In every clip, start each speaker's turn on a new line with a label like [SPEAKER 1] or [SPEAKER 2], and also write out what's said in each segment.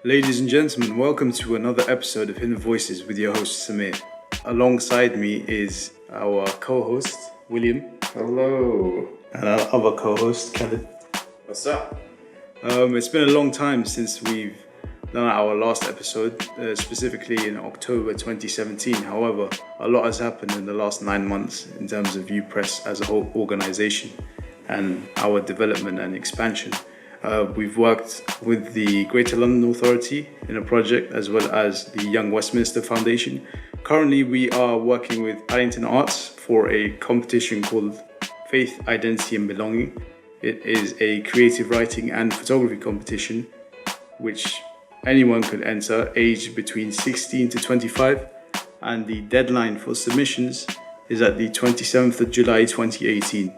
[SPEAKER 1] Ladies and gentlemen, welcome to another episode of Hidden Voices with your host Samir. Alongside me is our co-host William.
[SPEAKER 2] Hello.
[SPEAKER 1] And our other co-host Kaled.
[SPEAKER 2] What's up?
[SPEAKER 1] It's been a long time since we've done our last episode, specifically in October 2017. However, a lot has happened in the last 9 months in terms of UPress as a whole organization and our development and expansion. We've worked with the Greater London Authority in a project as well as the Young Westminster Foundation. Currently, we are working with Paddington Arts for a competition called Faith, Identity and Belonging. It is a creative writing and photography competition which anyone could enter, aged between 16 to 25, and the deadline for submissions is at the 27th of July 2018.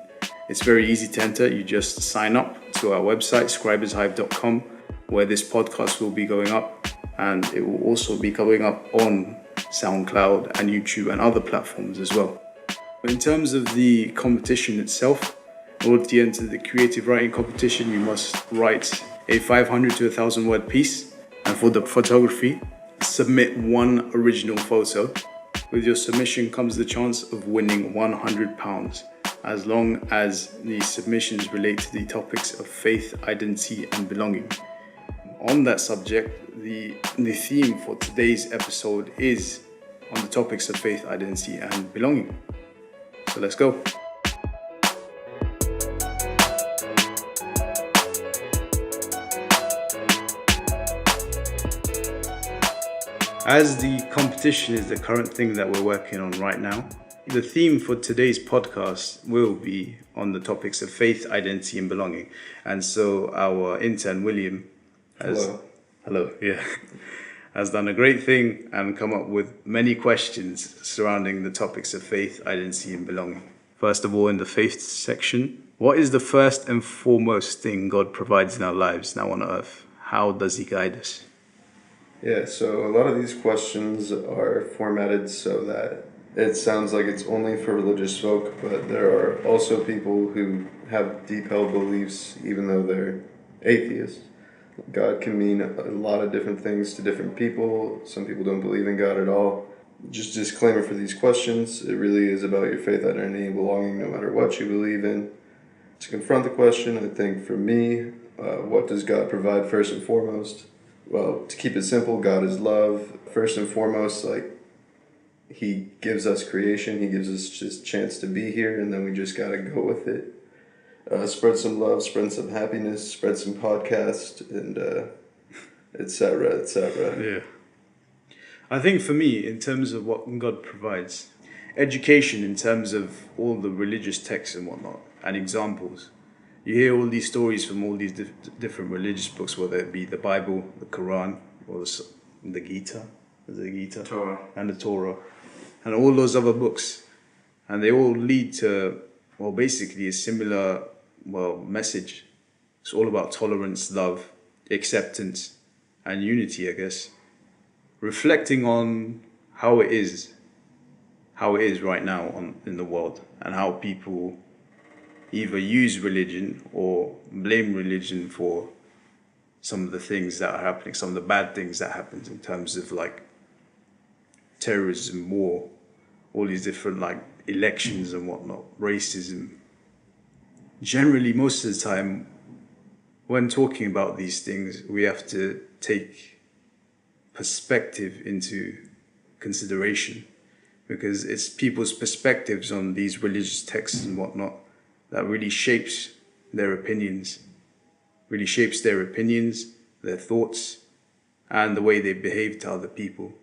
[SPEAKER 1] It's very easy to enter. You just sign up to our website, scribershive.com, where this podcast will be going up, and it will also be going up on SoundCloud and YouTube and other platforms as well. In terms of the competition itself, in order to enter the creative writing competition, you must write a 500 to 1,000 word piece, and for the photography, submit one original photo. With your submission comes the chance of winning £100, as long as the submissions relate to the topics of faith, identity and belonging. On that subject, the theme for today's episode is on the topics of faith, identity and belonging. So let's go. As the competition is the current thing that we're working on right now, the theme for today's podcast will be on the topics of faith, identity and belonging. And so our intern William has done a great thing and come up with many questions surrounding the topics of faith, identity and belonging. First of all, in the faith section, what is the first and foremost thing God provides in our lives now on earth? How does he guide us?
[SPEAKER 2] Yeah, so a lot of these questions are formatted so that it sounds like it's only for religious folk, but there are also people who have deep held beliefs even though they're atheists. God can mean a lot of different things to different people. Some people don't believe in God at all. Just disclaimer for these questions, it really is about your faith, identity, and belonging no matter what you believe in. To confront the question, I think for me, what does God provide first and foremost? Well, to keep it simple, God is love. First and foremost, he gives us creation. He gives us just a chance to be here, and then we just got to go with it. Spread some love, spread some happiness, spread some podcast, and etc., etc.
[SPEAKER 1] Yeah. I think for me, in terms of what God provides, education in terms of all the religious texts and whatnot, and examples. You hear all these stories from all these different religious books, whether it be the Bible, the Quran, or the Gita,
[SPEAKER 2] Torah.
[SPEAKER 1] And the Torah, and all those other books. And they all lead to, basically a similar, message. It's all about tolerance, love, acceptance, and unity, I guess. Reflecting on how it is right now in the world, and how people either use religion or blame religion for some of the things that are happening, some of the bad things that happen in terms of terrorism, war, all these different elections and whatnot, racism. Generally, most of the time, when talking about these things, we have to take perspective into consideration, because it's people's perspectives on these religious texts and whatnot that really shapes their opinions, their thoughts, and the way they behave to other people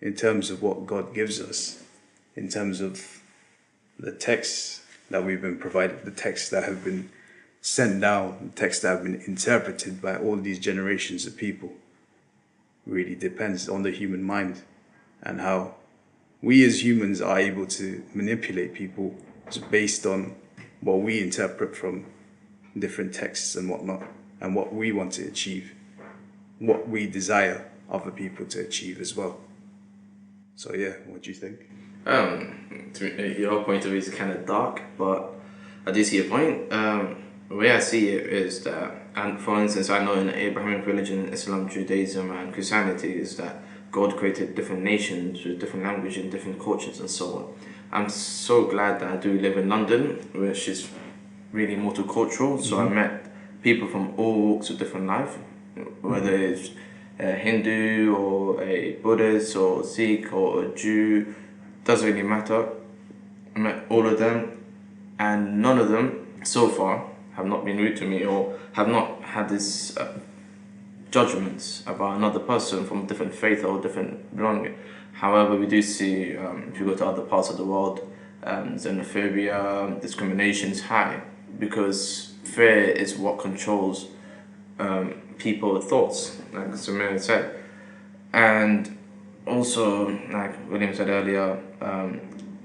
[SPEAKER 1] in terms of what God gives us, in terms of the texts that we've been provided, the texts that have been sent down, the texts that have been interpreted by all these generations of people. Really depends on the human mind and how we as humans are able to manipulate people based on what we interpret from different texts and whatnot, and what we want to achieve, what we desire other people to achieve as well. So yeah, what do you think?
[SPEAKER 3] Your point of view is kind of dark, but I do see your point. The way I see it is that, and for instance, I know in the Abrahamic religion, Islam, Judaism, and Christianity, is that God created different nations with different language and different cultures and so on. I'm so glad that I do live in London, which is really multicultural. So I met people from all walks of different life, whether it's a Hindu or a Buddhist or Sikh or a Jew, doesn't really matter. I met all of them, and none of them so far have not been rude to me or have not had this judgments about another person from a different faith or different belonging. However, we do see, if you go to other parts of the world, xenophobia, discrimination is high because fear is what controls people's thoughts, like Samir said. And also, like William said earlier,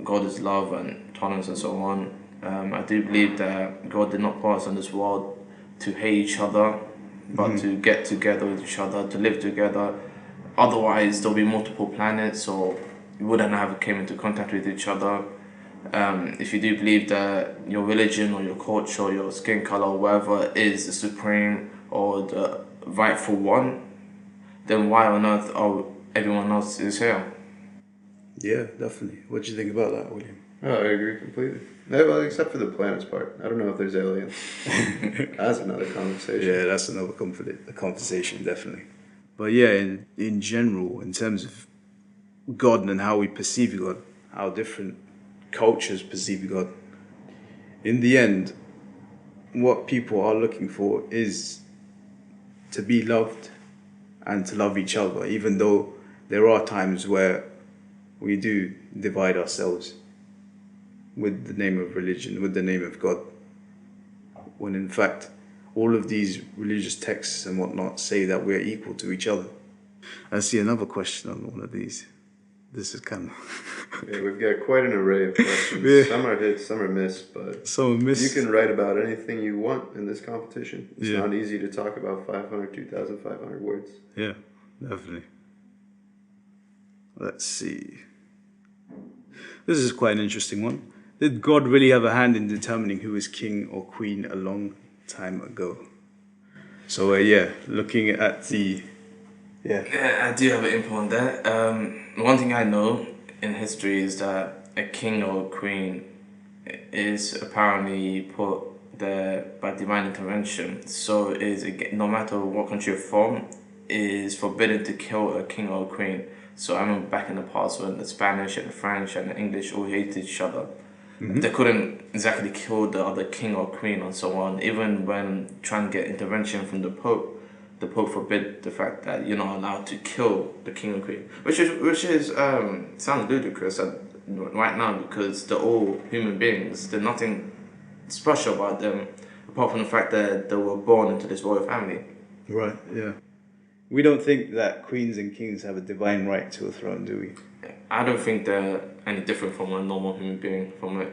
[SPEAKER 3] God is love and tolerance and so on. I do believe that God did not put us on this world to hate each other, but to get together with each other, to live together. Otherwise, there'll be multiple planets, or you wouldn't have came into contact with each other. If you do believe that your religion or your culture or your skin color or whatever is the supreme or the rightful one, then why on earth are everyone else is here?
[SPEAKER 1] Yeah, definitely. What do you think about that, William?
[SPEAKER 2] Oh, I agree completely. No, well, except for the planets part. I don't know if there's aliens. That's another conversation.
[SPEAKER 1] Yeah, that's another conversation, definitely. But yeah, in general, in terms of God and how we perceive God, how different cultures perceive God, in the end, what people are looking for is to be loved and to love each other, even though there are times where we do divide ourselves with the name of religion, with the name of God, when in fact all of these religious texts and whatnot say that we're equal to each other. I see another question on one of these. This is kind of...
[SPEAKER 2] Yeah, we've got quite an array of questions.
[SPEAKER 1] Yeah.
[SPEAKER 2] Some are hit, some are missed, but
[SPEAKER 1] Someone missed...
[SPEAKER 2] you can write about anything you want in this competition. It's
[SPEAKER 1] Yeah.
[SPEAKER 2] not easy to talk about 2,500 words.
[SPEAKER 1] Yeah, definitely. Let's see. This is quite an interesting one. Did God really have a hand in determining who is king or queen a long time ago? So yeah, looking at the...
[SPEAKER 3] Yeah, I do have an input on that. One thing I know in history is that a king or queen is apparently put there by divine intervention. So is no matter what country you're from, is forbidden to kill a king or a queen. So I remember back in the past when the Spanish and the French and the English all hated each other. They couldn't exactly kill the other king or queen and so on. Even when trying to get intervention from the Pope forbid the fact that you're not allowed to kill the king or queen, which is sounds ludicrous right now because they're all human beings. There's nothing special about them apart from the fact that they were born into this royal family.
[SPEAKER 1] Right, yeah. We don't think that queens and kings have a divine right to a throne, do we?
[SPEAKER 3] I don't think they're any different from a normal human being, from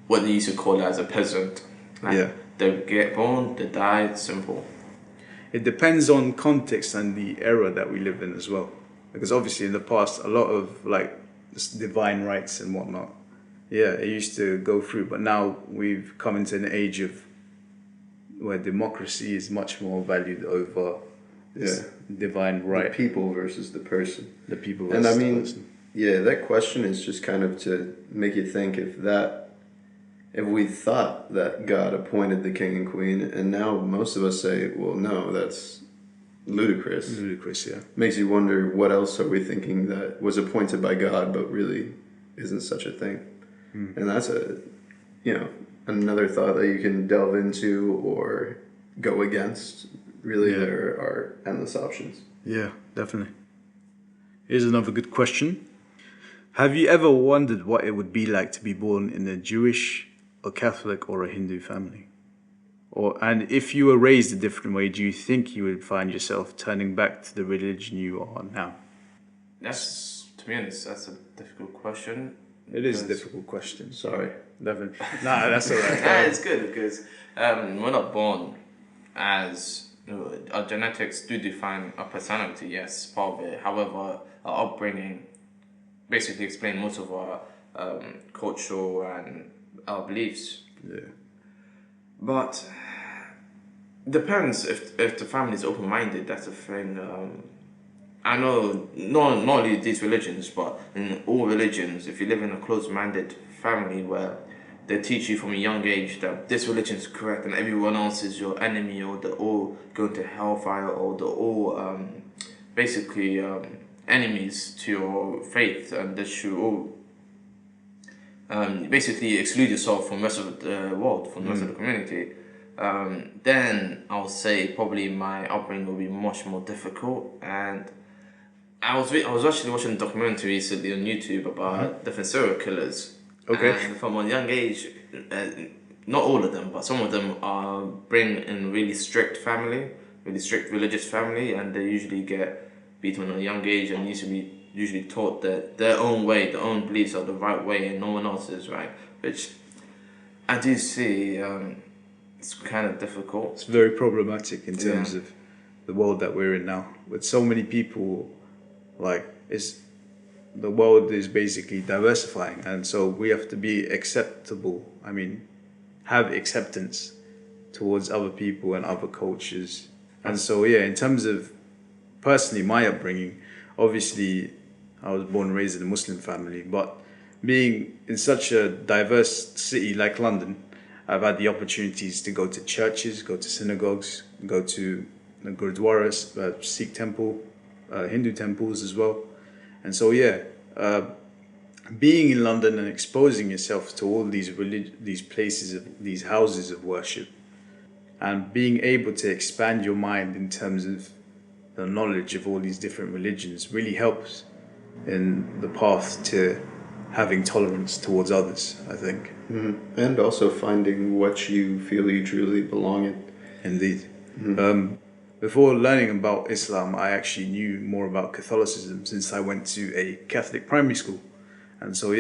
[SPEAKER 3] what they used to call as a peasant.
[SPEAKER 1] Yeah.
[SPEAKER 3] They get born, they die, it's simple.
[SPEAKER 1] It depends on context and the era that we live in as well. Because obviously in the past, a lot of like this divine rights and whatnot, yeah, it used to go through. But now we've come into an age of where democracy is much more valued over this divine right.
[SPEAKER 2] The people versus the person.
[SPEAKER 1] The people
[SPEAKER 2] And
[SPEAKER 1] versus
[SPEAKER 2] I mean,
[SPEAKER 1] the person.
[SPEAKER 2] yeah, that question is just kind of to make you think if we thought that God appointed the king and queen, and now most of us say, well, no, that's ludicrous.
[SPEAKER 1] Ludicrous, yeah.
[SPEAKER 2] Makes you wonder what else are we thinking that was appointed by God but really isn't such a thing. And that's another thought that you can delve into or go against. Really, there are endless options.
[SPEAKER 1] Yeah, definitely. Here's another good question. Have you ever wondered what it would be like to be born in a Jewish, a Catholic, or a Hindu family? And if you were raised a different way, do you think you would find yourself turning back to the religion you are now?
[SPEAKER 3] To be honest, that's a difficult question.
[SPEAKER 1] It is a difficult question.
[SPEAKER 2] Sorry.
[SPEAKER 1] Definitely. Nah, that's all right.
[SPEAKER 3] It's good because we're not born as... Our genetics do define our personality, yes, part of it. However, our upbringing basically explain most of our culture and our beliefs.
[SPEAKER 1] Yeah.
[SPEAKER 3] But Depends if the family is open minded. That's the thing. I know not only these religions, but in all religions, if you live in a closed minded family where they teach you from a young age that this religion is correct and everyone else is your enemy, or they're all going to hellfire, or they're all basically enemies to your faith, and they should all basically exclude yourself from the rest of the world, from the rest of the community, then I'll say probably my upbringing will be much more difficult. And I was actually watching a documentary recently on YouTube about different serial killers.
[SPEAKER 1] Okay.
[SPEAKER 3] And from a young age, not all of them, but some of them are bring in really strict religious family, and they usually get beaten at a young age and used to be usually taught that their own way, their own beliefs are the right way and no one else is right, which I do see it's kind of difficult.
[SPEAKER 1] It's very problematic in terms of the world that we're in now, with so many people. The world is basically diversifying, and so we have to be acceptable. I mean, have acceptance towards other people and other cultures. And so in terms of personally my upbringing, obviously I was born and raised in a Muslim family, but being in such a diverse city like London, I've had the opportunities to go to churches, go to synagogues, go to the gurdwaras, Sikh temple, Hindu temples as well. And so being in London and exposing yourself to all these places, these houses of worship, and being able to expand your mind in terms of the knowledge of all these different religions really helps in the path to having tolerance towards others, I think.
[SPEAKER 2] Mm-hmm. And also finding what you feel you truly belong in.
[SPEAKER 1] Indeed. Mm-hmm. Before learning about Islam, I actually knew more about Catholicism since I went to a Catholic primary school. And so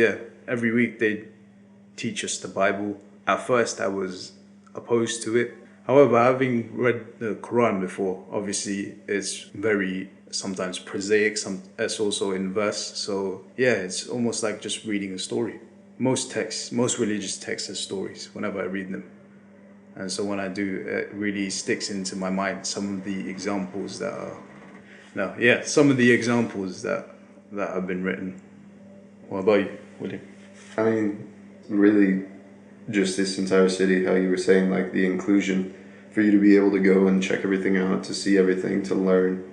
[SPEAKER 1] every week they'd teach us the Bible. At first I was opposed to it. However, having read the Quran before, obviously it's very sometimes prosaic, it's also in verse. So it's almost like just reading a story. Most religious texts are stories whenever I read them. And so when I do, it really sticks into my mind some of the examples that have been written. What about you, William?
[SPEAKER 2] I mean, really, just this entire city, how you were saying, like the inclusion, for you to be able to go and check everything out, to see everything, to learn.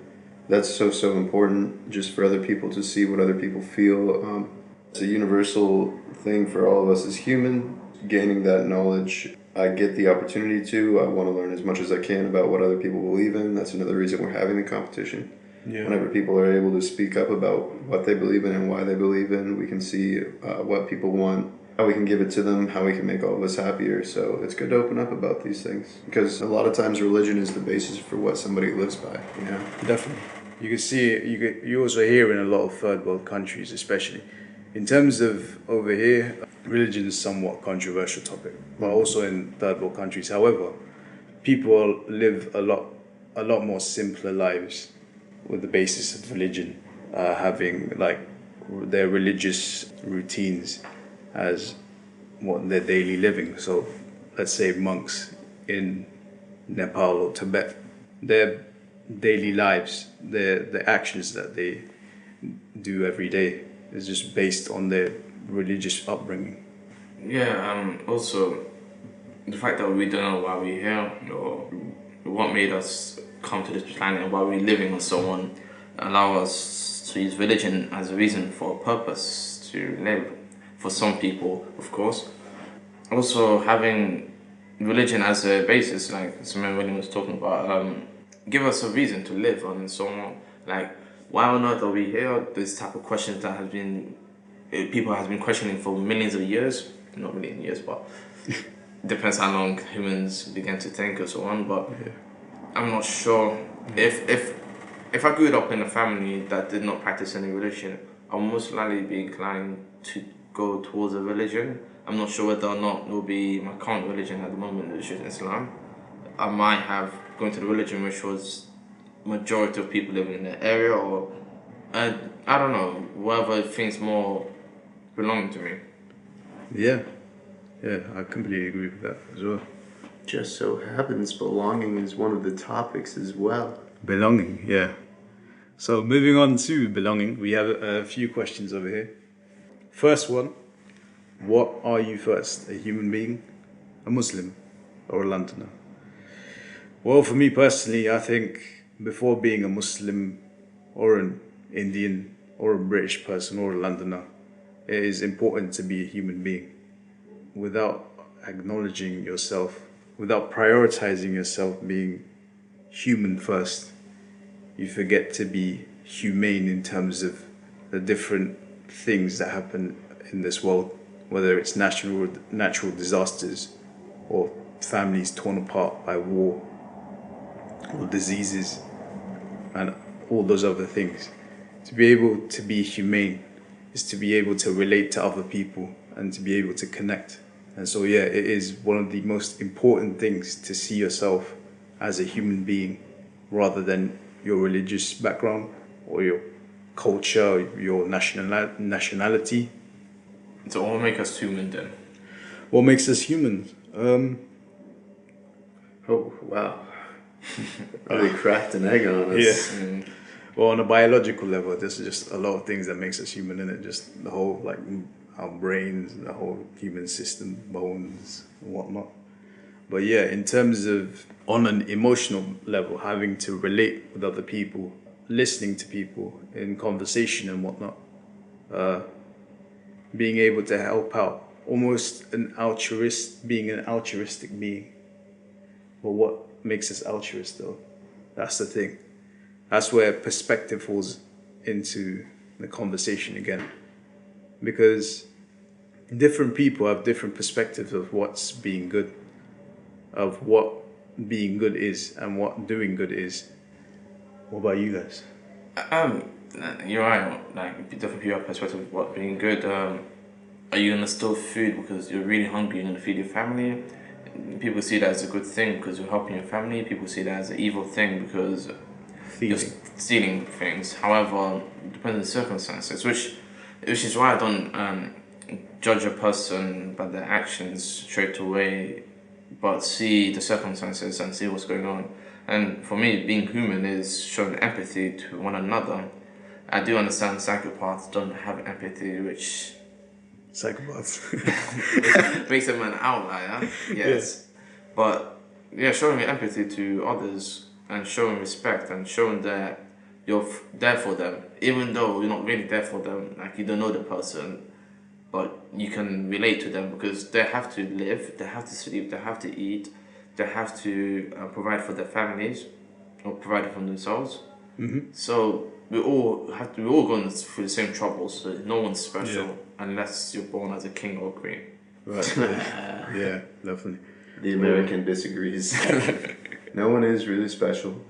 [SPEAKER 2] That's so important, just for other people to see what other people feel. It's a universal thing for all of us as human, gaining that knowledge. I get the opportunity to. I want to learn as much as I can about what other people believe in. That's another reason we're having the competition. Yeah. Whenever people are able to speak up about what they believe in and why they believe in, we can see what people want, how we can give it to them, how we can make all of us happier. So it's good to open up about these things, because a lot of times religion is the basis for what somebody lives by.
[SPEAKER 1] Definitely. You can see it. You also hear in a lot of third world countries, especially. In terms of over here, religion is somewhat controversial topic, but also in third world countries. However, people live a lot more simpler lives with the basis of religion, having like their religious routines as what their daily living. So let's say monks in Nepal or Tibet, their daily lives, the actions that they do every day is just based on their religious upbringing.
[SPEAKER 3] Also the fact that we don't know why we're here or what made us come to this planet and why we're living and so on allow us to use religion as a reason for a purpose to live. For some people, of course. Also having religion as a basis, like Samir William was talking about, give us a reason to live and so on. Like, why on earth are we here? This type of questions that people have been questioning for millions of years. Not million years, but depends how long humans began to think or so on. But I'm not sure if I grew up in a family that did not practice any religion, I'll most likely be inclined to go towards a religion. I'm not sure whether or not it will be my current religion at the moment, which is Islam. I might have gone to the religion which was majority of people living in the area, or I don't know, whatever things more belong to me.
[SPEAKER 1] Yeah, I completely agree with that as well.
[SPEAKER 2] Just so happens belonging is one of the topics as well.
[SPEAKER 1] Belonging, yeah. So moving on to belonging, we have a few questions over here. First one, what are you first, a human being, a Muslim, or a Londoner? Well, for me personally, I think before being a Muslim or an Indian or a British person or a Londoner, it is important to be a human being. Without acknowledging yourself, without prioritizing yourself being human first, you forget to be humane in terms of the different things that happen in this world, whether it's natural disasters or families torn apart by war or diseases and all those other things. To be able to be humane is to be able to relate to other people and to be able to connect. And so, yeah, it is one of the most important things to see yourself as a human being rather than your religious background or your culture, your nationality.
[SPEAKER 3] So what makes us human then?
[SPEAKER 1] What makes us humans?
[SPEAKER 2] Oh, wow. Really cracked an egg on us.
[SPEAKER 1] Yeah. Well, on a biological level, there's just a lot of things that makes us human, in it. Just the whole, like, our brains, the whole human system, bones, and whatnot. But yeah, in terms of on an emotional level, having to relate with other people, listening to people in conversation and whatnot, being able to help out, almost being an altruistic being. But what makes us altruist though? That's the thing. That's where perspective falls into the conversation again. Because different people have different perspectives of what's being good, of what being good is and what doing good is. What about you guys?
[SPEAKER 3] You're right. Like different people have perspective of what being good. Are you gonna steal food because you're really hungry? You're gonna feed your family. People see that as a good thing because you're helping your family. People see that as an evil thing because you're stealing things. However, it depends on the circumstances, which is why I don't judge a person by their actions straight away, but see the circumstances and see what's going on. And for me, being human is showing empathy to one another. I do understand psychopaths don't have empathy, which
[SPEAKER 1] Psychopaths.
[SPEAKER 3] makes them an outlier, yes. Yeah. But yeah, showing empathy to others and showing respect and showing that you're there for them, even though you're not really there for them, like you don't know the person, but you can relate to them because they have to live, they have to sleep, they have to eat, they have to provide for their families or provide for themselves.
[SPEAKER 1] Mm-hmm.
[SPEAKER 3] So we're all going through the same troubles. So no one's special unless you're born as a king or queen.
[SPEAKER 1] Right. Yeah, definitely.
[SPEAKER 2] The American disagrees. No one is really special.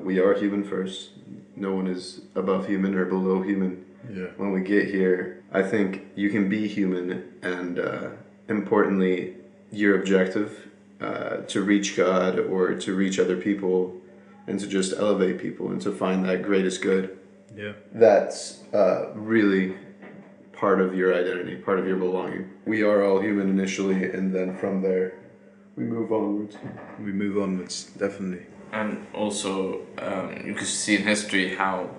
[SPEAKER 2] We are human first. No one is above human or below human.
[SPEAKER 1] Yeah.
[SPEAKER 2] When we get here, I think you can be human and importantly, your objective to reach God or to reach other people and to just elevate people and to find that greatest good.
[SPEAKER 1] Yeah.
[SPEAKER 2] That's really part of your identity, part of your belonging. We are all human initially, and then from there, we move onwards.
[SPEAKER 1] We move onwards, definitely.
[SPEAKER 3] And also, you can see in history how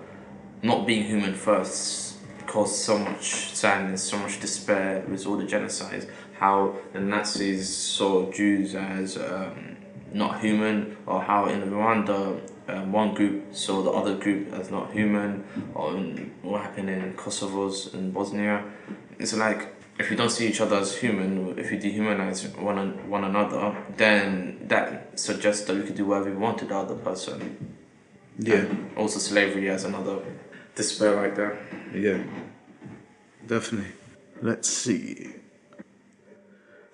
[SPEAKER 3] not being human first caused so much sadness, so much despair with all the genocides. How the Nazis saw Jews as not human, or how in Rwanda one group saw the other group as not human, or what happened in Kosovo's in Bosnia. It's like if you don't see each other as human, if you dehumanize one another, then that suggests that we could do whatever we want to the other person.
[SPEAKER 1] Yeah.
[SPEAKER 3] And also slavery as another despair like that.
[SPEAKER 1] Yeah. Definitely. Let's see.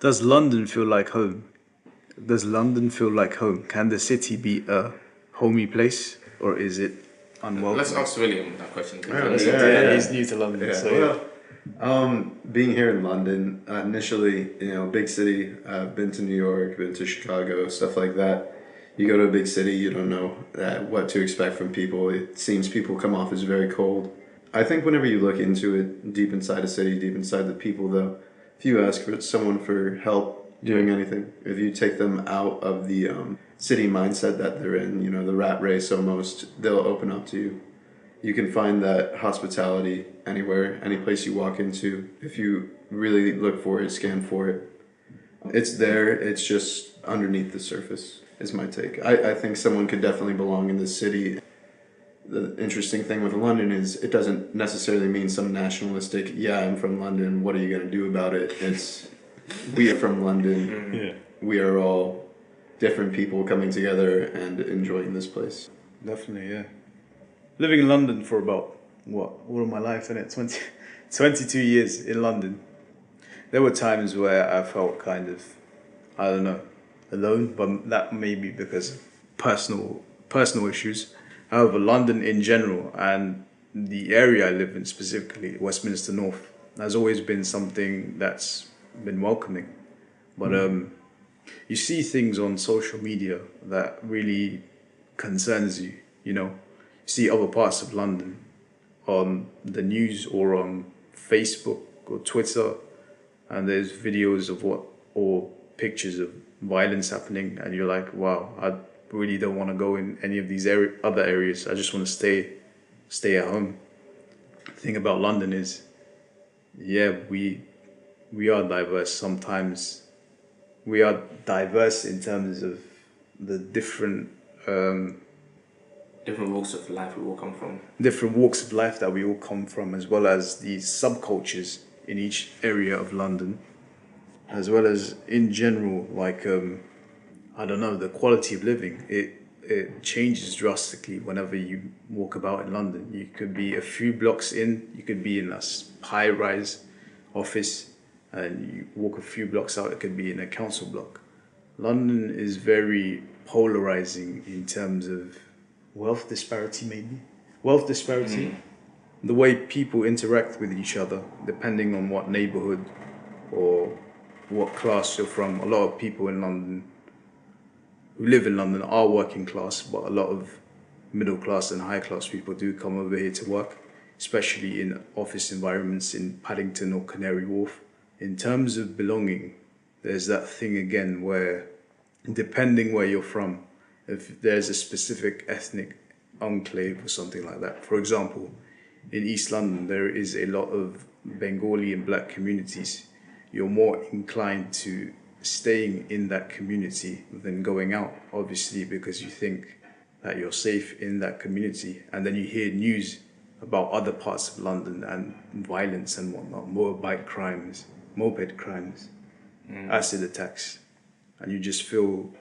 [SPEAKER 1] Does London feel like home? Does London feel like home? Can the city be a homey place, or is it unwelcome?
[SPEAKER 3] Let's ask William that question.
[SPEAKER 1] Yeah, he's new to London.
[SPEAKER 2] Yeah.
[SPEAKER 1] So
[SPEAKER 2] being here in London, initially, big city, I've been to New York, been to Chicago, stuff like that. You go to a big city, you don't know what to expect from people. It seems people come off as very cold. I think whenever you look into it, deep inside a city, deep inside the people, though, if you ask someone for help doing anything. If you take them out of the city mindset that they're in, you know, the rat race almost, they'll open up to you. You can find that hospitality anywhere, any place you walk into. If you really look for it, scan for it, it's there. It's just underneath the surface, is my take. I think someone could definitely belong in the city. The interesting thing with London is it doesn't necessarily mean some nationalistic, yeah, I'm from London, what are you going to do about it? It's, we are from London.
[SPEAKER 1] Yeah,
[SPEAKER 2] We are all different people coming together and enjoying this place.
[SPEAKER 1] definitely, yeah. Living in London for about, all of my life, innit? 22 years in London. There were times where I felt kind of, I don't know, alone, but that may be because of personal issues. However, London in general and the area I live in specifically, Westminster North, has always been something that's been welcoming. But you see things on social media that really concerns you, you know. You see other parts of London on the news or on Facebook or Twitter, and there's videos of or pictures of violence happening, and you're like, wow, I really don't want to go in any of these other areas. I just want to stay at home. The thing about London is, yeah, we are diverse. Sometimes we are diverse in terms of the different
[SPEAKER 3] Different walks of life we all come from.
[SPEAKER 1] different walks of life that we all come from, as well as the subcultures in each area of London, as well as in general, like I don't know, the quality of living. It changes drastically whenever you walk about in London. You could be a few blocks in, you could be in a high-rise office, and you walk a few blocks out, it could be in a council block. London is very polarizing in terms of wealth disparity, maybe. Wealth disparity, the way people interact with each other, depending on what neighborhood or what class you're from. A lot of people in London who live in London are working class, but a lot of middle class and high class people do come over here to work, especially in office environments in Paddington or Canary Wharf. In terms of belonging, there's that thing again where, depending where you're from, if there's a specific ethnic enclave or something like that. For example, in East London, there is a lot of Bengali and black communities. You're more inclined to staying in that community than going out, obviously, because you think that you're safe in that community. And then you hear news about other parts of London and violence and whatnot, motorbike crimes, moped crimes, acid attacks. And you just feel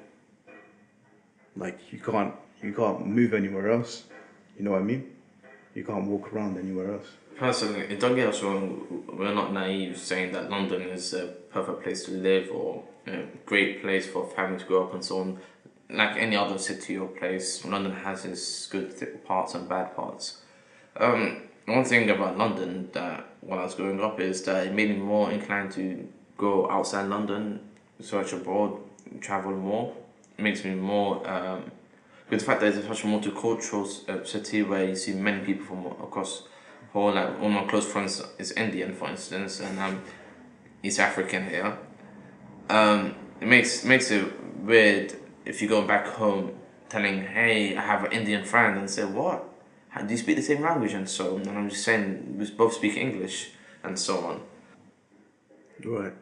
[SPEAKER 1] like you can't move anywhere else. You know what I mean? You can't walk around anywhere else.
[SPEAKER 3] Personally, don't get us wrong, we're not naive saying that London is a perfect place to live or a great place for family to grow up and so on. Like any other city or place, London has its good parts and bad parts. One thing about London that when I was growing up is that it made me more inclined to go outside London, search abroad, travel more. It makes me more... with the fact that it's such a multicultural city where you see many people from across whole, like all my close friends is Indian, for instance, and I'm East African here. It makes it weird if you go back home telling, hey, I have an Indian friend, and say, what? How do you speak the same language and so on? And I'm just saying, we both speak English and so on.
[SPEAKER 1] Right.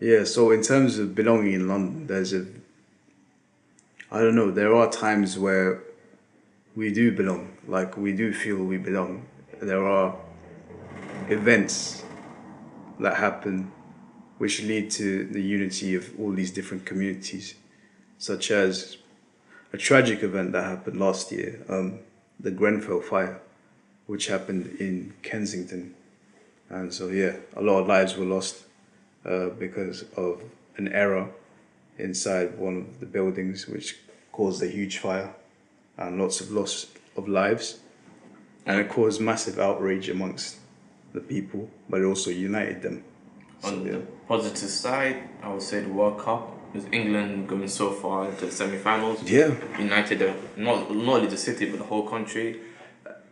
[SPEAKER 1] Yeah, so in terms of belonging in London, I don't know, there are times where we do belong, like we do feel we belong. There are events that happen which lead to the unity of all these different communities, such as a tragic event that happened last year, the Grenfell fire, which happened in Kensington. And so, yeah, a lot of lives were lost because of an error inside one of the buildings, which caused a huge fire and lots of loss of lives. And it caused massive outrage amongst the people, but it also united them.
[SPEAKER 3] On the positive side, I would say the World Cup, with England going so far into the semi-finals.
[SPEAKER 1] Yeah.
[SPEAKER 3] United, not only the city, but the whole country.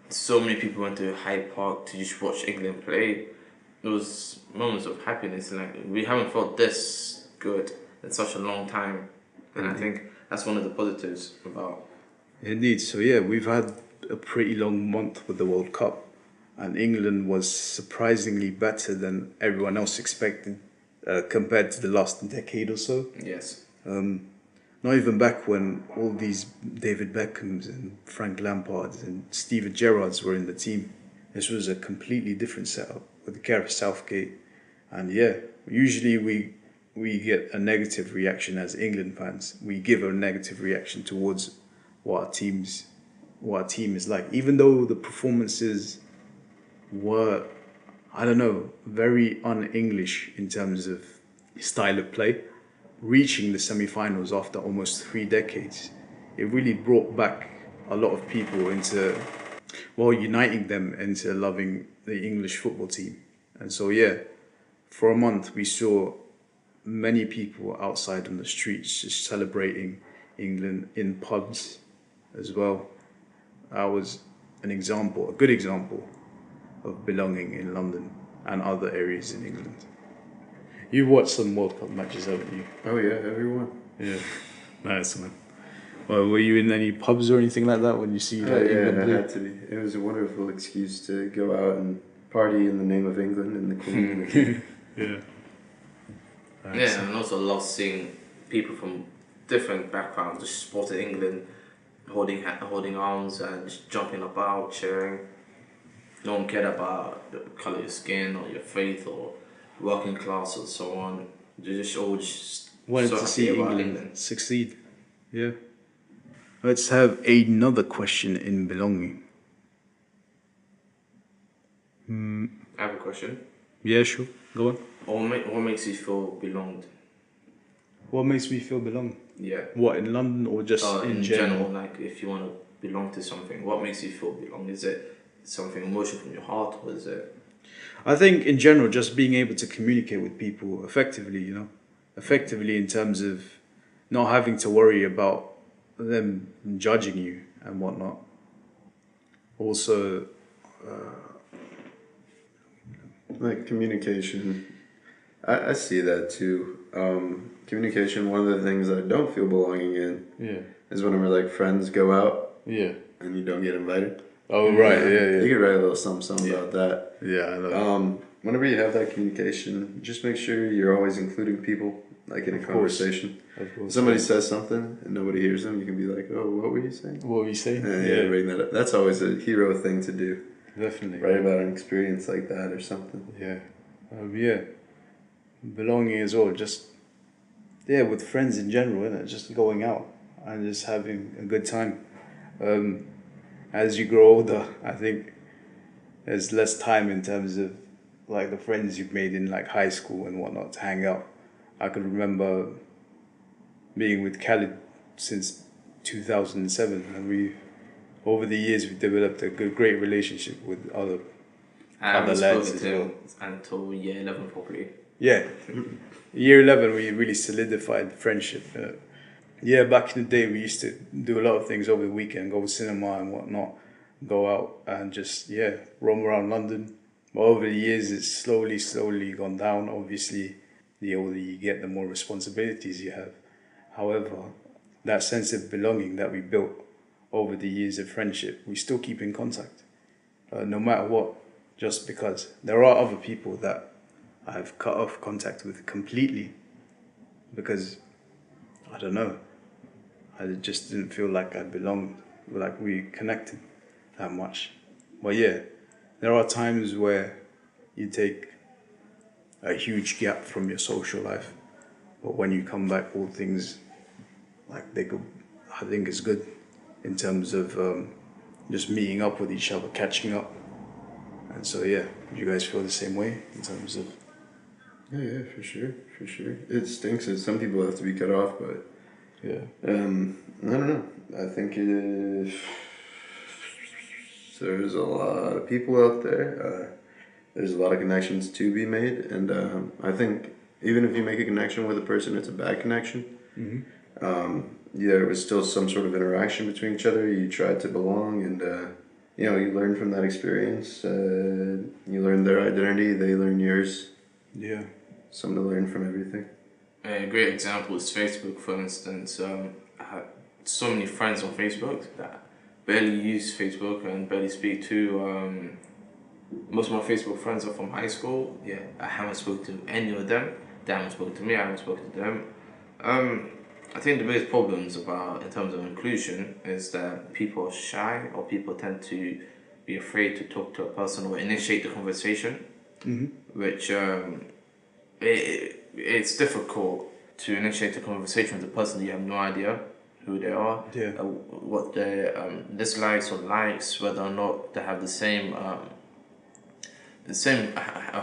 [SPEAKER 3] So many people went to Hyde Park to just watch England play. it was moments of happiness. Like we haven't felt this good in such a long time, and I think that's one of the positives about.
[SPEAKER 1] Indeed. So yeah, we've had a pretty long month with the World Cup, and England was surprisingly better than everyone else expected, compared to the last decade or so.
[SPEAKER 3] Yes.
[SPEAKER 1] Not even back when all these David Beckhams and Frank Lampards and Steven Gerrards were in the team. This was a completely different setup with Gareth Southgate, and yeah, usually we get a negative reaction as England fans. We give a negative reaction towards what our team is like, even though the performances were, I don't know, very un-English in terms of style of play. Reaching the semi-finals after almost 3 decades, it really brought back a lot of people into, well, uniting them into loving the English football team. And so yeah, for a month we saw many people outside on the streets just celebrating England in pubs as well. That was a good example of belonging in London and other areas in England. You've watched some World Cup matches, haven't you?
[SPEAKER 2] Oh yeah, everyone.
[SPEAKER 1] Yeah. Nice, man. Well, were you in any pubs or anything like that when you see
[SPEAKER 2] Oh yeah,
[SPEAKER 1] England
[SPEAKER 2] I
[SPEAKER 1] play?
[SPEAKER 2] had to be. It was a wonderful excuse to go out and party in the name of England and the Queen. and the King.
[SPEAKER 1] Yeah.
[SPEAKER 3] Yeah, and also love seeing people from different backgrounds just supporting England, holding arms and just jumping about, cheering. No one cared about the colour of your skin or your faith or working class or so on. They just all just
[SPEAKER 1] Wanted
[SPEAKER 3] so
[SPEAKER 1] to see
[SPEAKER 3] happy about
[SPEAKER 1] England succeed. Yeah. Let's have another question in belonging.
[SPEAKER 3] I have a question.
[SPEAKER 1] Yeah, sure. Go on.
[SPEAKER 3] What makes you feel belonged?
[SPEAKER 1] What makes me feel belong?
[SPEAKER 3] Yeah.
[SPEAKER 1] What, in London or just
[SPEAKER 3] In general, like if you want to belong to something, what makes you feel belong? Is it something emotional from your heart, or is it?
[SPEAKER 1] I think in general, just being able to communicate with people effectively, effectively in terms of not having to worry about them judging you and whatnot. Also,
[SPEAKER 2] Like communication, I see that too. Communication, one of the things I don't feel belonging in
[SPEAKER 1] yeah,
[SPEAKER 2] is whenever like friends go out
[SPEAKER 1] yeah.
[SPEAKER 2] and you don't get invited.
[SPEAKER 1] Oh, right,
[SPEAKER 2] You
[SPEAKER 1] yeah.
[SPEAKER 2] could write a little something about that.
[SPEAKER 1] Yeah, I know.
[SPEAKER 2] Whenever you have that communication, just make sure you're always including people, like in a conversation.
[SPEAKER 1] Of course.
[SPEAKER 2] Somebody says something and nobody hears them, you can be like, "Oh, what were you saying?"
[SPEAKER 1] What were you saying?
[SPEAKER 2] Yeah, bring that up. That's always a hero thing to do.
[SPEAKER 1] Definitely.
[SPEAKER 2] Write about an experience like that or something.
[SPEAKER 1] Yeah. Yeah. Belonging as well, just, yeah, with friends in general, innit? Just going out and just having a good time. As you grow older, I think there's less time in terms of like the friends you've made in like high school and whatnot to hang out. I could remember being with Kaled since 2007, and over the years we've developed a great relationship with other lads as well.
[SPEAKER 3] Until year 11 properly.
[SPEAKER 1] Yeah, year 11 we really solidified friendship. Yeah, back in the day we used to do a lot of things over the weekend, go to cinema and whatnot, go out and just, yeah, roam around London. But over the years it's slowly gone down. Obviously, the older you get, the more responsibilities you have. However, that sense of belonging that we built over the years of friendship, we still keep in contact, no matter what, just because there are other people that I've cut off contact with completely because, I don't know, I just didn't feel like I belonged, like we connected that much. But yeah, there are times where you take a huge gap from your social life, but when you come back, all things, like they go, I think it's good in terms of just meeting up with each other, catching up. And so yeah, do you guys feel the same way in terms of?
[SPEAKER 2] Yeah, for sure. It stinks that some people have to be cut off, but
[SPEAKER 1] Yeah.
[SPEAKER 2] I don't know. I think there's a lot of people out there. There's a lot of connections to be made, and I think even if you make a connection with a person, it's a bad connection.
[SPEAKER 1] Mm-hmm.
[SPEAKER 2] There was still some sort of interaction between each other. You tried to belong, and you know, you learn from that experience. You learn their identity, they learn yours.
[SPEAKER 1] Yeah.
[SPEAKER 2] Something to learn from everything.
[SPEAKER 3] A great example is Facebook, for instance. I had so many friends on Facebook that barely use Facebook and barely speak to. Most of my Facebook friends are from high school. Yeah, I haven't spoken to any of them. They haven't spoken to me. I haven't spoken to them. I think the biggest problems in terms of inclusion is that people are shy, or people tend to be afraid to talk to a person or initiate the conversation, which it's difficult to initiate a conversation with a person that you have no idea who they are, what their dislikes or likes, whether or not they have the same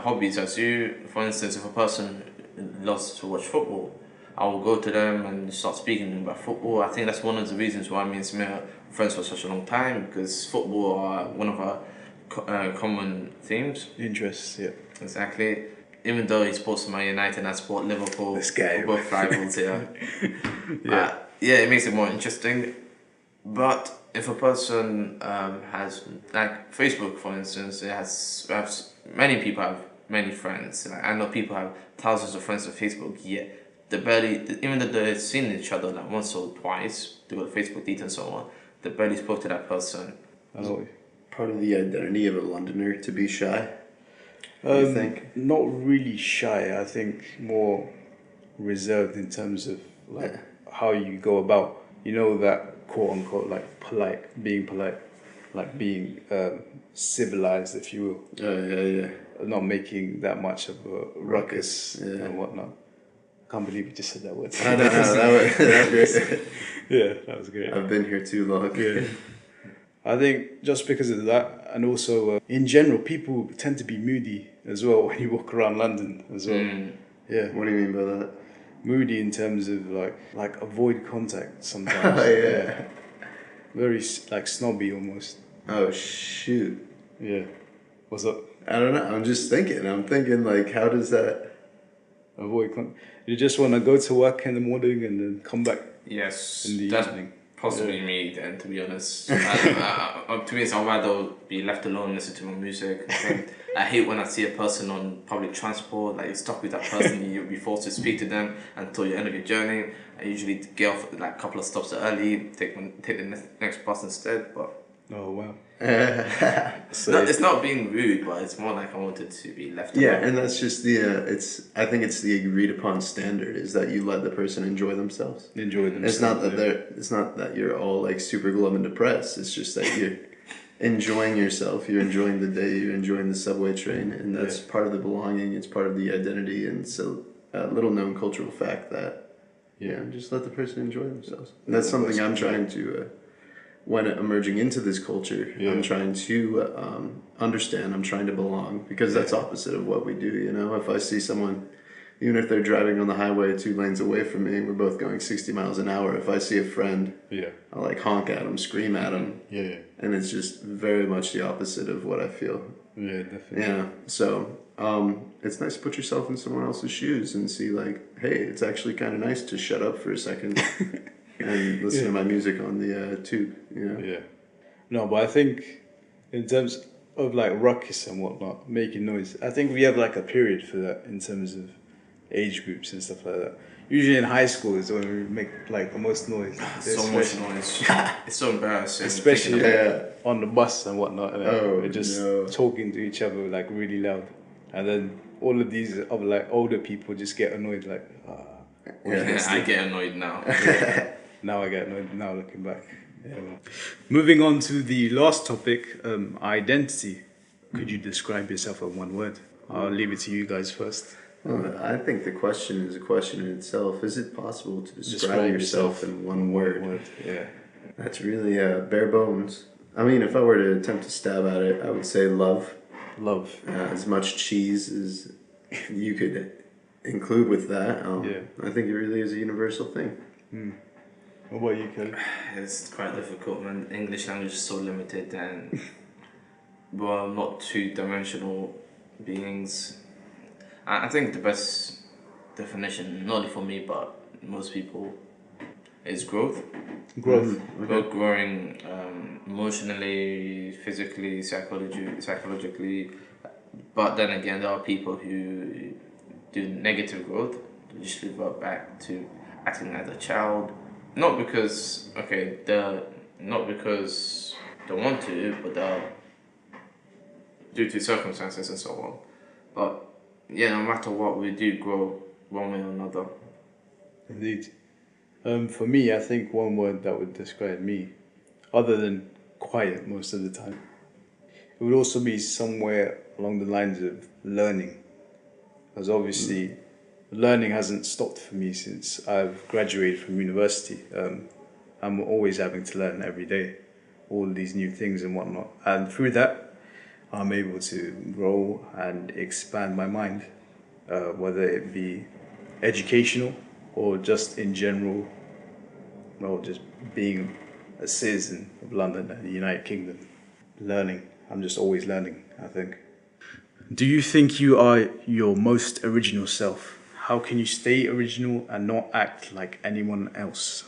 [SPEAKER 3] hobbies as you. For instance, if a person loves to watch football, I will go to them and start speaking to them about football. I think that's one of the reasons why me and Samir are friends for such a long time, because football are one of our common themes.
[SPEAKER 1] Interests, yeah.
[SPEAKER 3] Exactly. Even though he supports Man United and I support Liverpool,
[SPEAKER 1] This guy.
[SPEAKER 3] we're both rivals here.
[SPEAKER 1] Yeah.
[SPEAKER 3] It makes it more interesting. But if a person has, like Facebook for instance, many people have many friends. Like, I know people have thousands of friends on Facebook, yet even though they've seen each other like once or twice, they got Facebook details and so on, they barely spoke to that person.
[SPEAKER 1] I know.
[SPEAKER 2] Part of the identity of a Londoner to be shy. You think?
[SPEAKER 1] Not really shy. I think more reserved in terms of like how you go about. You know, that quote unquote like being polite, like being civilized, if you will.
[SPEAKER 2] Yeah.
[SPEAKER 1] Not making that much of a ruckus and whatnot. Can't believe you just said that word.
[SPEAKER 2] I know, that was great.
[SPEAKER 1] Yeah, that was great.
[SPEAKER 2] I've been here too long.
[SPEAKER 1] Yeah. I think just because of that, and also in general, people tend to be moody as well when you walk around London as well. Yeah.
[SPEAKER 2] What do you mean by that?
[SPEAKER 1] Moody in terms of like avoid contact sometimes.
[SPEAKER 2] Oh, yeah.
[SPEAKER 1] Very like snobby almost.
[SPEAKER 2] Oh, shoot.
[SPEAKER 1] Yeah. What's up?
[SPEAKER 2] I don't know. I'm just thinking. I'm thinking, like, how does that...
[SPEAKER 1] Avoid contact. You just want to go to work in the morning and then come back
[SPEAKER 3] Yes,
[SPEAKER 1] in the
[SPEAKER 3] that's
[SPEAKER 1] evening.
[SPEAKER 3] possibly me then, to be honest. To be honest, I'd rather be left alone, listen to my music. I hate when I see a person on public transport, like you're stuck with that person, you'll be forced to speak to them until the end of your journey. I usually get off like a couple of stops early, take the next bus instead, but...
[SPEAKER 1] Oh, wow.
[SPEAKER 3] So it's not being rude, but it's more like I wanted to be left alone.
[SPEAKER 2] Yeah, and that's just I think it's the agreed upon standard is that you let the person enjoy themselves.
[SPEAKER 1] Enjoy themselves.
[SPEAKER 2] It's not that you're all like super glum and depressed. It's just that you're enjoying yourself. You're enjoying the day. You're enjoying the subway train, and that's part of the belonging. It's part of the identity, and so a little known cultural fact that just let the person enjoy themselves. And that's something I'm trying to. When emerging into this culture, I'm trying to understand, I'm trying to belong, because that's opposite of what we do, you know? If I see someone, even if they're driving on the highway 2 lanes away from me, we're both going 60 miles an hour, if I see a friend, I'll like honk at them, scream at them, and it's just very much the opposite of what I feel.
[SPEAKER 1] Yeah, definitely.
[SPEAKER 2] Yeah, so it's nice to put yourself in someone else's shoes and see like, hey, it's actually kind of nice to shut up for a second. And listen to my music on the tube, you know?
[SPEAKER 1] Yeah. No, but I think in terms of like ruckus and whatnot, making noise, I think we have like a period for that in terms of age groups and stuff like that. Usually in high school is when we make like the most noise.
[SPEAKER 3] So much noise. It's so embarrassing.
[SPEAKER 1] Especially on the bus and whatnot. And
[SPEAKER 2] Oh,
[SPEAKER 1] we're just talking to each other like really loud. And then all of these other like older people just get annoyed like,
[SPEAKER 3] I get annoyed now.
[SPEAKER 1] Now I get annoyed, now looking back. Yeah. Moving on to the last topic, identity. Could you describe yourself in one word? I'll leave it to you guys first.
[SPEAKER 2] Well, I think the question is a question in itself. Is it possible to describe yourself in one word?
[SPEAKER 1] Yeah.
[SPEAKER 2] That's really bare bones. I mean, if I were to attempt to stab at it, I would say love.
[SPEAKER 1] Love.
[SPEAKER 2] As much cheese as you could include with that. I think it really is a universal thing.
[SPEAKER 1] What about you, Kelly?
[SPEAKER 3] It's quite difficult, man. English language is so limited and we're not two-dimensional beings. I think the best definition, not only for me, but most people, is growth.
[SPEAKER 1] Growth.
[SPEAKER 3] Both growing emotionally, physically, psychologically. But then again, there are people who do negative growth, just revert back to acting as a child. Not because not because they want to, but due to circumstances and so on. But yeah, no matter what, we do grow one way or another.
[SPEAKER 1] Indeed. For me, I think one word that would describe me, other than quiet most of the time, it would also be somewhere along the lines of learning. Because obviously, learning hasn't stopped for me since I've graduated from university. I'm always having to learn every day, all these new things and whatnot. And through that, I'm able to grow and expand my mind, whether it be educational or just in general, well, just being a citizen of London and the United Kingdom. Learning. I'm just always learning, I think. Do you think you are your most original self? How can you stay original and not act like anyone else?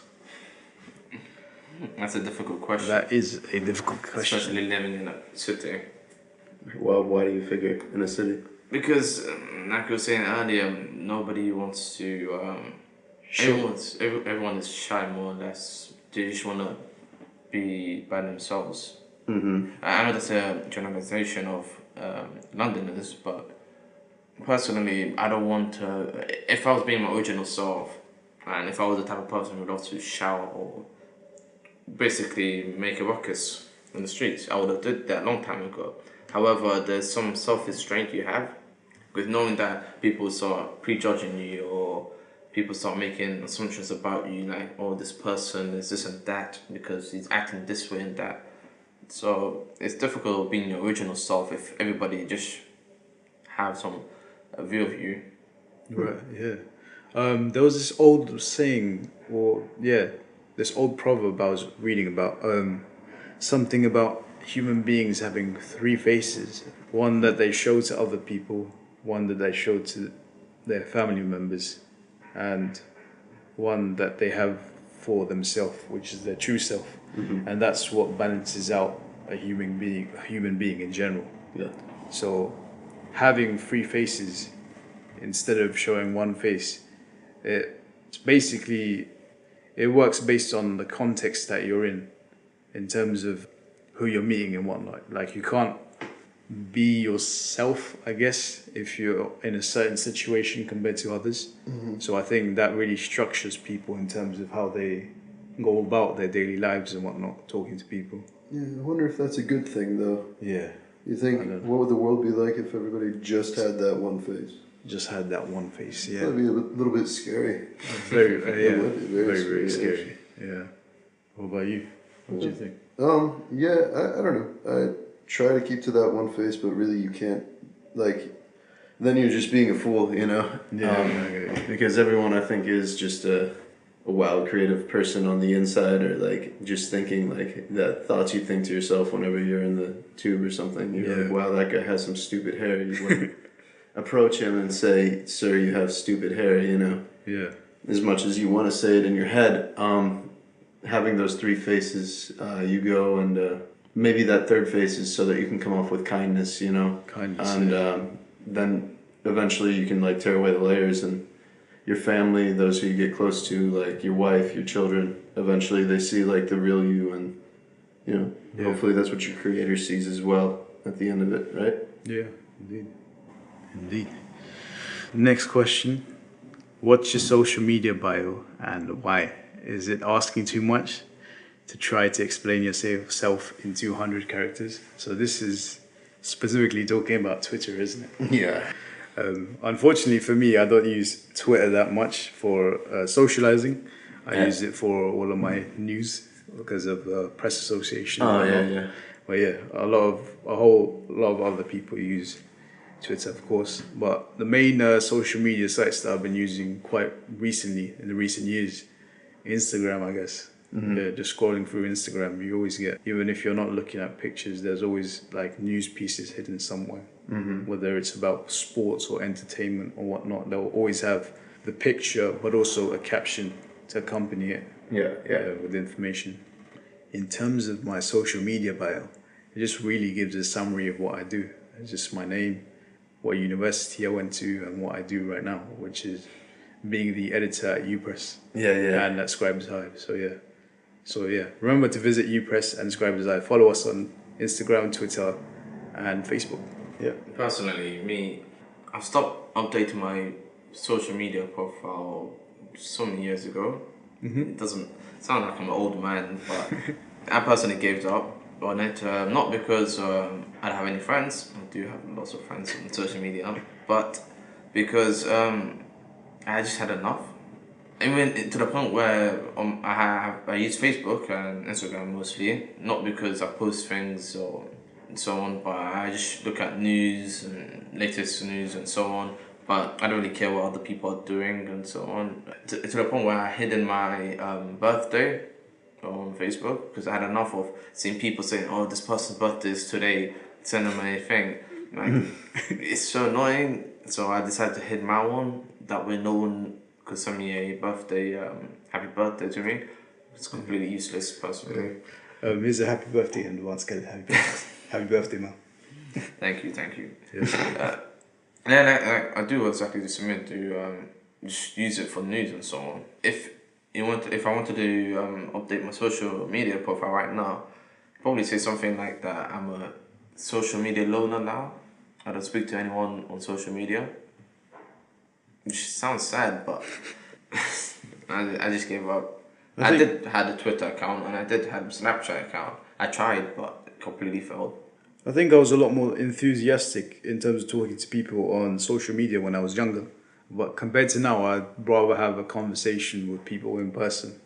[SPEAKER 3] That's a difficult question.
[SPEAKER 1] That is a difficult question.
[SPEAKER 3] Especially living in a city.
[SPEAKER 2] Well, why do you figure in a city?
[SPEAKER 3] Because, like I was saying earlier, nobody wants to. Everyone is shy more or less. They just want to be by themselves. I know that's a generalization of Londoners, but personally, I don't want to. If I was being my original self, and if I was the type of person who would love to shout or basically make a ruckus in the streets, I would have did that a long time ago. However, there's some self-restraint you have with knowing that people start prejudging you or people start making assumptions about you, like, oh, this person is this and that because he's acting this way and that. So it's difficult being your original self if everybody just have some view of you.
[SPEAKER 1] Right, yeah. There was this old saying, this old proverb I was reading about, something about human beings having three faces. One that they show to other people, one that they show to their family members, and one that they have for themselves, which is their true self. And that's what balances out a human being in general.
[SPEAKER 2] Yeah.
[SPEAKER 1] So having three faces instead of showing one face, it works based on the context that you're in terms of who you're meeting and whatnot. Like, you can't be yourself, I guess, if you're in a certain situation compared to others. So I think that really structures people in terms of how they go about their daily lives and whatnot, talking to people.
[SPEAKER 2] Yeah, I wonder if that's a good thing, though.
[SPEAKER 1] Yeah.
[SPEAKER 2] You think, what would the world be like if everybody just had that one face?
[SPEAKER 1] Just had that one face, yeah.
[SPEAKER 2] That'd be a little bit scary.
[SPEAKER 1] Very,
[SPEAKER 2] It would be
[SPEAKER 1] very
[SPEAKER 2] scary.
[SPEAKER 1] scary. Yeah. What about you? What do you think?
[SPEAKER 2] I don't know. I try to keep to that one face, but really you can't, then you're just being a fool, you know?
[SPEAKER 1] Yeah.
[SPEAKER 2] Because everyone, I think, is just a wild, creative person on the inside, or just thinking that thoughts you think to yourself whenever you're in the tube or something. You're like, wow, that guy has some stupid hair. You wouldn't approach him and say, sir, you have stupid hair, you know?
[SPEAKER 1] Yeah.
[SPEAKER 2] As much as you want to say it in your head, having those three faces, you go and maybe that third face is so that you can come off with kindness, you know?
[SPEAKER 1] Kindness.
[SPEAKER 2] And then eventually you can tear away the layers, and your family, those who you get close to, like your wife, your children, eventually they see the real you, and hopefully that's what your creator sees as well at the end of it, right?
[SPEAKER 1] Yeah, indeed. Next question. What's your social media bio and why? Is it asking too much to try to explain yourself in 200 characters? So this is specifically talking about Twitter, isn't it?
[SPEAKER 2] Yeah.
[SPEAKER 1] Unfortunately for me, I don't use Twitter that much for socializing. I use it for all of my news because of press association.
[SPEAKER 2] Oh, yeah.
[SPEAKER 1] But yeah, a whole lot of other people use Twitter, of course. But the main social media sites that I've been using quite recently, in the recent years, Instagram, I guess. Yeah, just scrolling through Instagram, you always get, even if you're not looking at pictures, there's always news pieces hidden somewhere. Whether it's about sports or entertainment or whatnot, they'll always have the picture, but also a caption to accompany it. with information. In terms of my social media bio, it just really gives a summary of what I do. It's just my name, what university I went to, and what I do right now, which is being the editor at UPress. And at Scribes Hive. So yeah, remember to visit UPress and Scribes Hive. Follow us on Instagram, Twitter, and Facebook. Yeah.
[SPEAKER 3] Personally, I've stopped updating my social media profile so many years ago. It doesn't sound like I'm an old man, but I personally gave up on it. Not because I don't have any friends. I do have lots of friends on social media, but because I just had enough. Even to the point where I use Facebook and Instagram mostly, not because I post things or so on, but I just look at news and latest news and so on. But I don't really care what other people are doing and so on. To the point where I hid in my birthday on Facebook because I had enough of seeing people saying, "Oh, this person's birthday is today. Send them a thing." Like it's so annoying. So I decided to hid my one. That way, no one could send me a birthday, happy birthday to me. It's completely useless, personally.
[SPEAKER 1] Here's a happy birthday in advance, Kaled. Happy birthday, man.
[SPEAKER 3] Thank you.
[SPEAKER 1] Yes.
[SPEAKER 3] I do exactly the same. To just use it for news and so on. If I wanted to update my social media profile right now, probably say something like that. I'm a social media loner now. I don't speak to anyone on social media, which sounds sad, but I just gave up. I did had a Twitter account and I did have a Snapchat account. I tried, but it completely failed.
[SPEAKER 1] I think I was a lot more enthusiastic in terms of talking to people on social media when I was younger. But compared to now, I'd rather have a conversation with people in person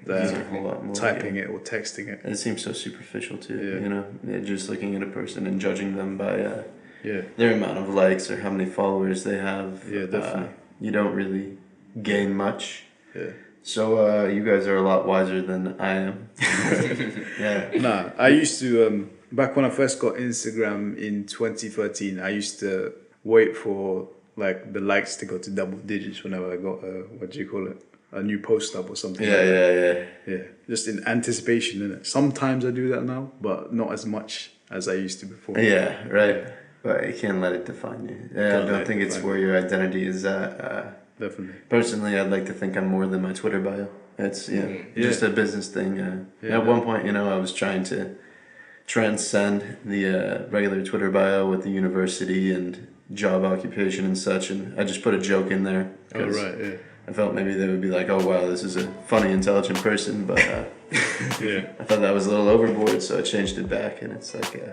[SPEAKER 1] than typing it or texting it.
[SPEAKER 2] And it seems so superficial too, just looking at a person and judging them by their amount of likes or how many followers they have.
[SPEAKER 1] Yeah, definitely.
[SPEAKER 2] You don't really gain much.
[SPEAKER 1] Yeah.
[SPEAKER 2] So you guys are a lot wiser than I am.
[SPEAKER 1] Nah, I used to, back when I first got Instagram in 2013, I used to wait for like the likes to go to double digits whenever I got a new post up or something.
[SPEAKER 2] Yeah.
[SPEAKER 1] Just in anticipation, innit? Sometimes I do that now, but not as much as I used to before.
[SPEAKER 2] Yeah, right. But you can't let it define you. I don't think it's where your identity is at.
[SPEAKER 1] Definitely.
[SPEAKER 2] Personally, I'd like to think I'm more than my Twitter bio. It's just a business thing. At one point, I was trying to transcend the regular Twitter bio with the university and job occupation and such, and I just put a joke in there.
[SPEAKER 1] Oh, right, yeah.
[SPEAKER 2] I felt maybe they would be like, "Oh wow, this is a funny, intelligent person," but I thought that was a little overboard, so I changed it back, and it's like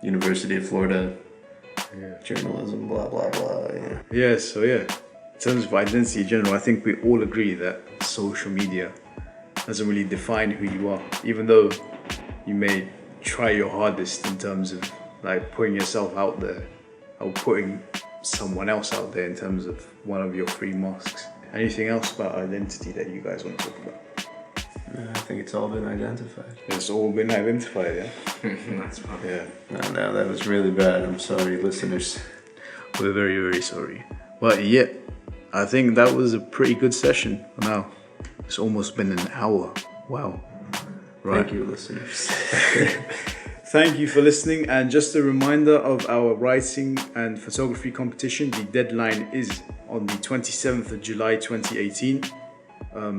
[SPEAKER 2] University of Florida, journalism, blah blah blah.
[SPEAKER 1] In terms of identity in general, I think we all agree that social media doesn't really define who you are, even though you may try your hardest in terms of like putting yourself out there or putting someone else out there in terms of one of your three masks. Anything else about identity that you guys want to talk about?
[SPEAKER 2] I think it's all been identified.
[SPEAKER 1] It's all been identified, yeah?
[SPEAKER 3] That's fine.
[SPEAKER 1] Yeah.
[SPEAKER 2] No, that was really bad. I'm sorry, listeners.
[SPEAKER 1] We're very, very sorry. But yeah, I think that was a pretty good session. Now, it's almost been an hour. Wow. Right.
[SPEAKER 2] Thank you, listeners.
[SPEAKER 1] Thank you for listening, and just a reminder of our writing and photography competition. The deadline is on the 27th of July 2018.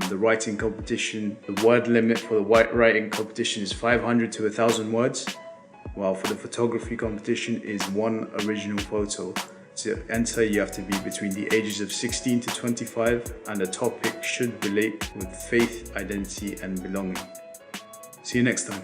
[SPEAKER 1] The writing competition, the word limit for the writing competition is 500 to 1,000 words, while for the photography competition is one original photo. To enter, you have to be between the ages of 16 to 25, and the topic should relate with faith, identity, and belonging. See you next time.